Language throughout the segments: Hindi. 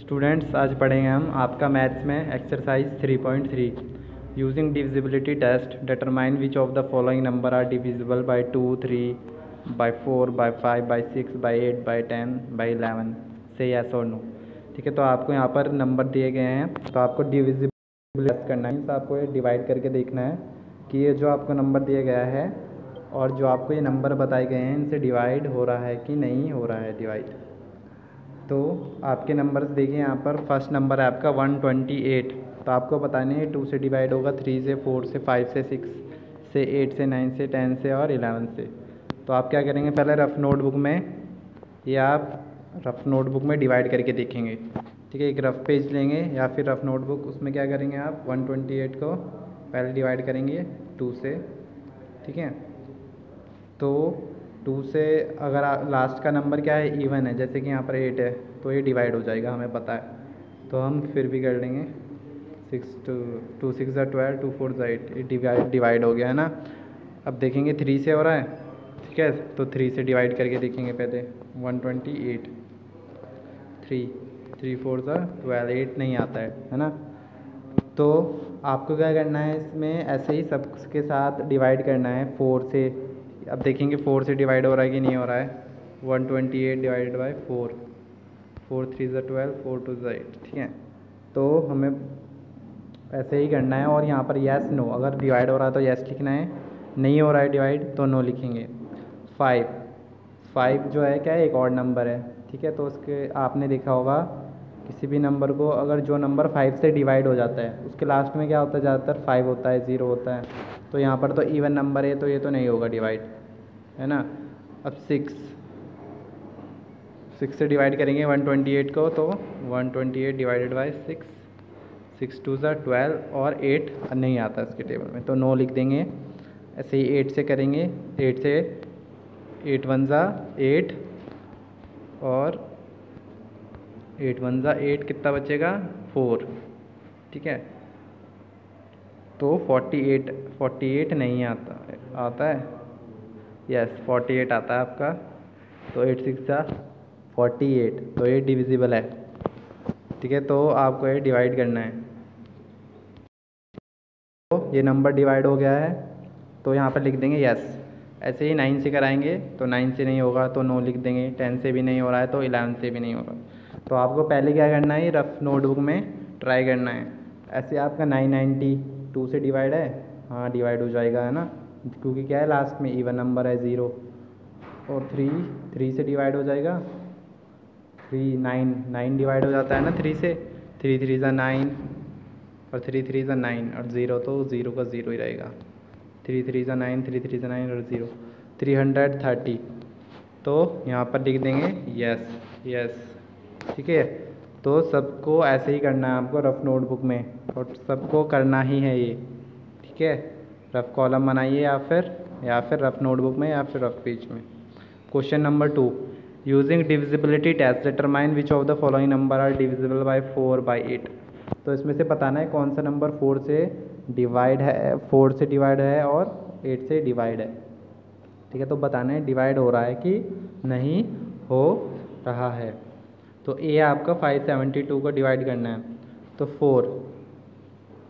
स्टूडेंट्स, आज पढ़ेंगे हम आपका मैथ्स में exercise 3.3 using divisibility test determine which of the following number are divisible by 2, 3, by 4, by 5, by 6, by 8, by 10, by 11 से यस और नो। ठीक है, तो आपको यहाँ पर नंबर दिए गए हैं, तो आपको डिविजिबिलिटी टेस्ट करना है। तो आपको ये डिवाइड करके देखना है कि ये जो आपको नंबर दिया गया है और जो आपको ये नंबर बताए गए हैं इनसे डिवाइड हो रहा है कि नहीं हो रहा है डिवाइड। तो आपके नंबर्स देखिए, यहाँ पर फर्स्ट नंबर है आपका 128। तो आपको बताने है 2 से डिवाइड होगा, 3 से, 4 से, 5 से, 6 से, 8 से, 9 से, 10 से और 11 से। तो आप क्या करेंगे, पहले रफ़ नोटबुक में या आप रफ़ नोटबुक में डिवाइड करके देखेंगे। ठीक है, एक रफ़ पेज लेंगे या फिर रफ़ नोटबुक, उसमें क्या करेंगे आप 128 को पहले डिवाइड करेंगे 2 से। ठीक है, तो 2 से अगर लास्ट का नंबर क्या है, इवन है, जैसे कि यहाँ पर 8 है, तो ये डिवाइड हो जाएगा, हमें पता है। तो हम फिर भी कर लेंगे 2 6 12, 2 4 8, ये डिवाइड हो गया है ना। अब देखेंगे 3 से हो रहा है। ठीक है, तो 3 से डिवाइड करके देखेंगे पहले 128, 3 4 12, 8 नहीं आता है ना। तो आपको क्या करना है, इसमें ऐसे ही सबके साथ डिवाइड करना है 4 से। अब देखेंगे 4 से डिवाइड हो रहा है कि नहीं हो रहा है। 128 डिवाइडेड बाई 4, 4 3 12, 4 2 8। ठीक है, तो हमें ऐसे ही करना है। और यहाँ पर यस नो, अगर डिवाइड हो रहा है तो यस लिखना है, नहीं हो रहा है डिवाइड तो नो लिखेंगे। 5 जो है क्या है, एक और नंबर है। ठीक है, तो उसके आपने देखा होगा किसी भी नंबर को, अगर जो नंबर 5 से डिवाइड हो जाता है उसके लास्ट में क्या होता है, ज़्यादातर 5 होता है, 0 होता है। तो यहाँ पर तो इवन नंबर है, तो ये तो नहीं होगा डिवाइड, है ना। अब 6 से डिवाइड करेंगे 128 को, तो 128 डिवाइडेड बाई 6, 6 2 12 और 8 नहीं आता इसके टेबल में, तो नो लिख देंगे। ऐसे ही 8 से करेंगे, 8 से 8 1 8 और 8 1 8, कितना बचेगा 4। ठीक है, तो 48 नहीं आता है यस 48 आता है आपका। तो 8 6 48, तो ये डिविजिबल है। ठीक है, तो आपको ये डिवाइड करना है। तो ये नंबर डिवाइड हो गया है, तो यहाँ पर लिख देंगे यस। ऐसे ही 9 से कराएंगे, तो 9 से नहीं होगा तो नो लिख देंगे। 10 से भी नहीं हो रहा है तो 11 से भी नहीं होगा। तो आपको पहले क्या करना है, रफ नोटबुक में ट्राई करना है। ऐसे आपका 992 से डिवाइड है, हाँ डिवाइड हो जाएगा, है ना, क्योंकि क्या है लास्ट में इवन नंबर है 0। और 3 से डिवाइड हो जाएगा, 9 डिवाइड हो जाता है ना 3 से। 3 3 9 और 3 3 9 और 0, तो 0 का 0 ही रहेगा। 3 3 9, 3 3 9 और 0, 330। तो यहाँ पर लिख देंगे यस। ठीक है, तो सबको ऐसे ही करना है आपको रफ नोटबुक में, और सबको करना ही है ये। ठीक है, रफ कॉलम बनाइए या फिर रफ नोटबुक में या फिर रफ पेज में। Question number 2, using divisibility test determine which of the following number are divisible by 4 by 8। तो इसमें से बताना है कौन सा नंबर 4 से डिवाइड है और 8 से डिवाइड है। ठीक है, तो बताना है डिवाइड हो रहा है कि नहीं हो रहा है। तो ए आपका 572 को डिवाइड करना है, तो 4।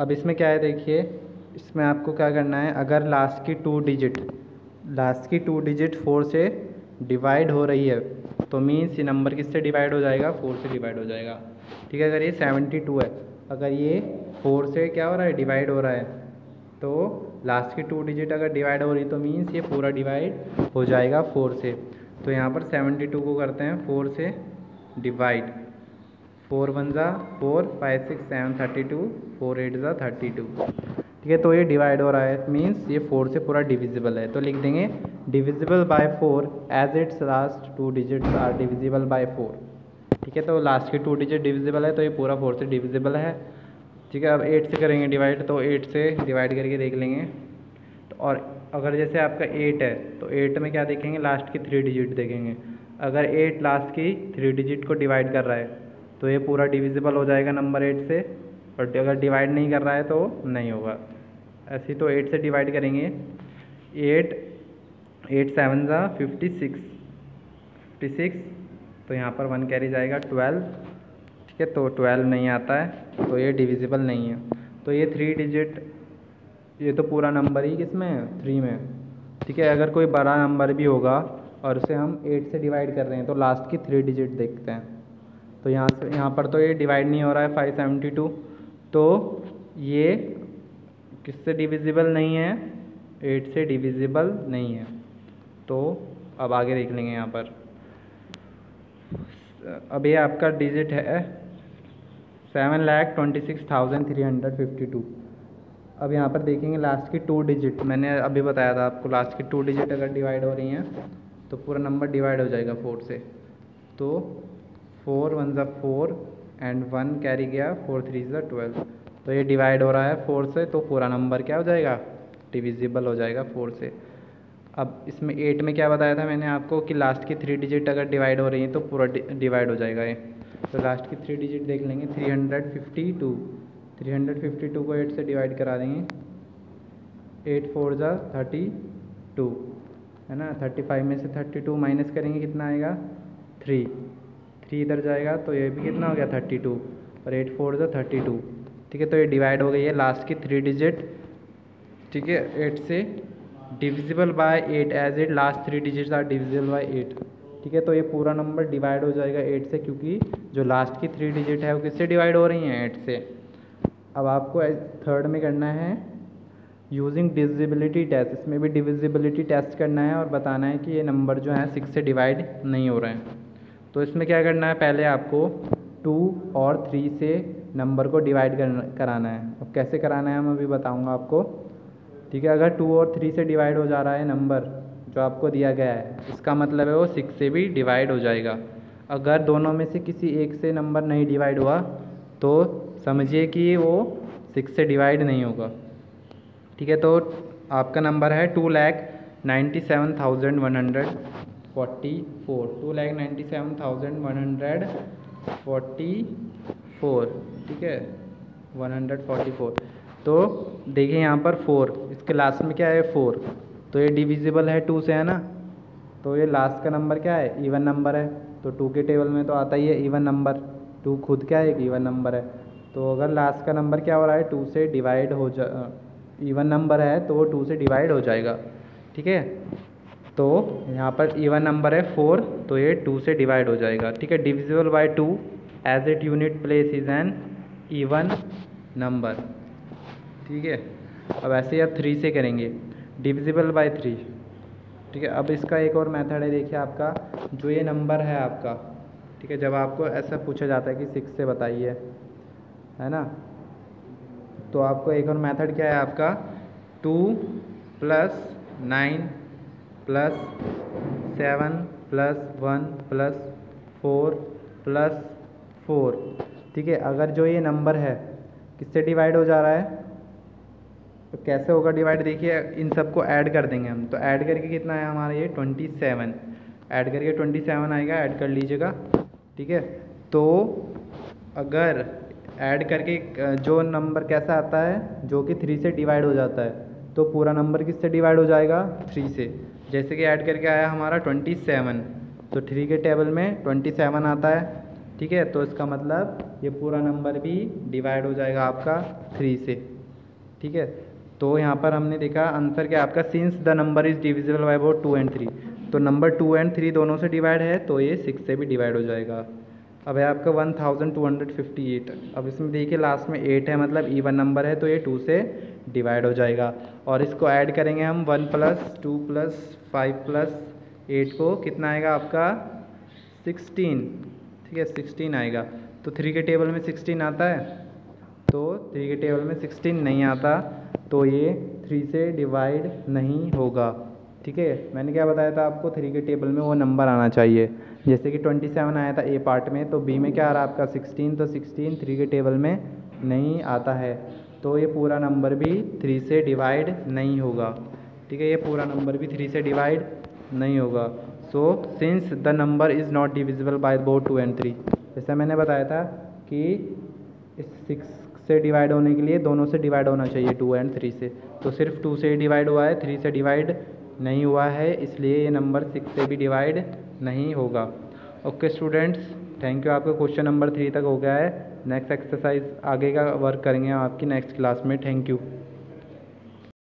अब इसमें क्या है, देखिए इसमें आपको क्या करना है, अगर लास्ट की टू डिजिट 4 से डिवाइड हो रही है तो मीन्स ये नंबर किससे डिवाइड हो जाएगा, 4 से डिवाइड हो जाएगा। ठीक है, अगर ये 72 है, अगर ये 4 से क्या हो रहा है, डिवाइड हो रहा है, तो लास्ट की 2 डिजिट अगर डिवाइड हो रही तो मीन्स ये पूरा डिवाइड हो जाएगा 4 से। तो यहाँ पर 72 को करते हैं 4 से डिवाइड। 4 1 4, 5 6 7 32, 4 8 32। ठीक है, तो ये डिवाइड हो रहा है, मीन्स ये 4 से पूरा डिविजिबल है। तो लिख देंगे divisible by 4 as its last 2 digits are divisible by 4। ठीक है, तो लास्ट की 2 डिजिट डिविजिबल है, तो ये पूरा 4 से डिविजिबल है। ठीक है, अब 8 से करेंगे डिवाइड, तो 8 से डिवाइड करके देख लेंगे। तो और अगर जैसे आपका 8 है तो 8 में क्या देखेंगे, लास्ट की 3 डिजिट देखेंगे। अगर 8 लास्ट की 3 डिजिट को डिवाइड कर रहा है तो ये पूरा डिविजिबल हो जाएगा नंबर 8 से, और अगर डिवाइड नहीं कर रहा है तो नहीं होगा। ऐसे ही तो 8 से डिवाइड करेंगे, 8 7 56, तो यहाँ पर 1 कैरी जाएगा 12। ठीक है। तो 12 नहीं आता है, तो ये डिविजिबल नहीं है। तो ये 3 डिजिट, ये तो पूरा नंबर ही किस में है, 3 में, ठीक है। अगर कोई बड़ा नंबर भी होगा और उसे हम 8 से डिवाइड कर रहे हैं तो लास्ट की 3 डिजिट देखते हैं। तो यहाँ पर तो ये डिवाइड नहीं हो रहा है 572, तो ये किससे डिविजिबल नहीं है, 8 से डिविजिबल नहीं है। तो अब आगे देख लेंगे यहाँ पर। अब ये आपका डिजिट है 7,26,352। अब यहाँ पर देखेंगे लास्ट की 2 डिजिट, मैंने अभी बताया था आपको, लास्ट की 2 डिजिट अगर डिवाइड हो रही हैं तो पूरा नंबर डिवाइड हो जाएगा 4 से। तो 4 1 ज़ा 4 एंड 1 कैरी गया, 4 3 ज़ा 12। तो ये डिवाइड हो रहा है 4 से, तो पूरा नंबर क्या हो जाएगा, डिविजिबल हो जाएगा 4 से। अब इसमें 8 में क्या बताया था मैंने आपको कि लास्ट की 3 डिजिट अगर डिवाइड हो रही हैं तो पूरा डिवाइड हो जाएगा ये। तो लास्ट की 3 डिजिट देख लेंगे, 352 को 8 से डिवाइड करा देंगे, 8 4 ज़ा 32 है ना। 35 में से 32 माइनस करेंगे, कितना आएगा, 3 इधर जाएगा, तो ये भी कितना हो गया 32, और 8 4 ज़ा 32, ठीक है। तो ये डिवाइड हो गई है लास्ट की 3 डिजिट, ठीक है, 8 से, divisible by 8 as it last 3 digits are divisible by 8, ठीक है। तो ये पूरा नंबर डिवाइड हो जाएगा 8 से, क्योंकि जो लास्ट की 3 डिजिट है वो किससे डिवाइड हो रही हैं, 8 से। अब आपको थर्ड में करना है यूजिंग डिविजिबिलिटी टेस्ट, इसमें भी डिविजिबिलिटी टेस्ट करना है और बताना है कि ये नंबर जो है 6 से डिवाइड नहीं हो रहे हैं। तो इसमें क्या करना है, पहले आपको 2 और 3 से नंबर को डिवाइड कराना है। अब कैसे कराना है मैं अभी बताऊंगा आपको, ठीक है। अगर 2 और 3 से डिवाइड हो जा रहा है नंबर जो आपको दिया गया है, इसका मतलब है वो 6 से भी डिवाइड हो जाएगा। अगर दोनों में से किसी एक से नंबर नहीं डिवाइड हुआ तो समझिए कि वो 6 से डिवाइड नहीं होगा, ठीक है। तो आपका नंबर है 2,97,144, 2,97,144, ठीक है, 144। तो देखिए यहाँ पर 4, इसके लास्ट में क्या है 4, तो ये डिविजिबल है 2 से, है ना। तो ये लास्ट का नंबर क्या है, इवन नंबर है, तो 2 के टेबल में तो आता ही है इवन नंबर, 2 खुद क्या है, एक इवन नंबर है। तो अगर लास्ट का नंबर क्या हो रहा है, 2 से डिवाइड हो इवन नंबर है तो वो 2 से डिवाइड हो जाएगा, ठीक है। तो यहाँ पर इवन नंबर है 4, तो ये 2 से डिवाइड हो जाएगा, ठीक है। Divisible by 2 as it unit place is an even number, ठीक है। अब ऐसे ही आप 3 से करेंगे, डिविजिबल बाय 3, ठीक है। अब इसका एक और मेथड है, देखिए आपका जो ये नंबर है आपका, ठीक है, जब आपको ऐसा पूछा जाता है कि 6 से बताइए, है ना, तो आपको एक और मेथड क्या है आपका, 2 + 9 + 7 + 1 + 4 + 4, ठीक है। अगर जो ये नंबर है किससे डिवाइड हो जा रहा है, तो कैसे होगा डिवाइड, देखिए इन सबको ऐड कर देंगे हम, तो ऐड करके कितना है हमारा ये 27, ऐड करके 27 आएगा, ऐड कर लीजिएगा, ठीक है। तो अगर ऐड करके जो नंबर कैसा आता है जो कि 3 से डिवाइड हो जाता है, तो पूरा नंबर किससे डिवाइड हो जाएगा, 3 से। जैसे कि ऐड करके आया हमारा 27, तो 3 के टेबल में 27 आता है, ठीक है। तो इसका मतलब ये पूरा नंबर भी डिवाइड हो जाएगा आपका 3 से, ठीक है। तो यहाँ पर हमने देखा आंसर क्या आपका, since the number is divisible by both 2 and 3, तो नंबर 2 and 3 दोनों से डिवाइड है, तो ये 6 से भी डिवाइड हो जाएगा। अब है आपका 1258। अब इसमें देखिए लास्ट में 8 है, मतलब इवन नंबर है, तो ये 2 से डिवाइड हो जाएगा। और इसको ऐड करेंगे हम 1 + 2 + 5 + 8 को, कितना आएगा आपका 16, ठीक है, 16 आएगा। तो 3 के टेबल में 16 आता है, तो 3 के टेबल में 16 नहीं आता, तो ये 3 से डिवाइड नहीं होगा, ठीक है। मैंने क्या बताया था आपको, 3 के टेबल में वो नंबर आना चाहिए, जैसे कि 27 आया था ए पार्ट में, तो बी में क्या आ रहा है आपका 16, तो 16 3 के टेबल में नहीं आता है, तो ये पूरा नंबर भी 3 से डिवाइड नहीं होगा, ठीक है। ये पूरा नंबर भी 3 से डिवाइड नहीं होगा। So since the number is not divisible by both 2 and 3, जैसा मैंने बताया था कि इस 6 से डिवाइड होने के लिए दोनों से डिवाइड होना चाहिए 2 and 3 से, तो सिर्फ 2 से डिवाइड हुआ है, 3 से डिवाइड नहीं हुआ है, इसलिए ये नंबर 6 से भी डिवाइड नहीं होगा। Okay students, thank you. आपका क्वेश्चन नंबर 3 तक हो गया है। नेक्स्ट एक्सरसाइज आगे का वर्क करेंगे हम आपकी नेक्स्ट क्लास में। Thank you.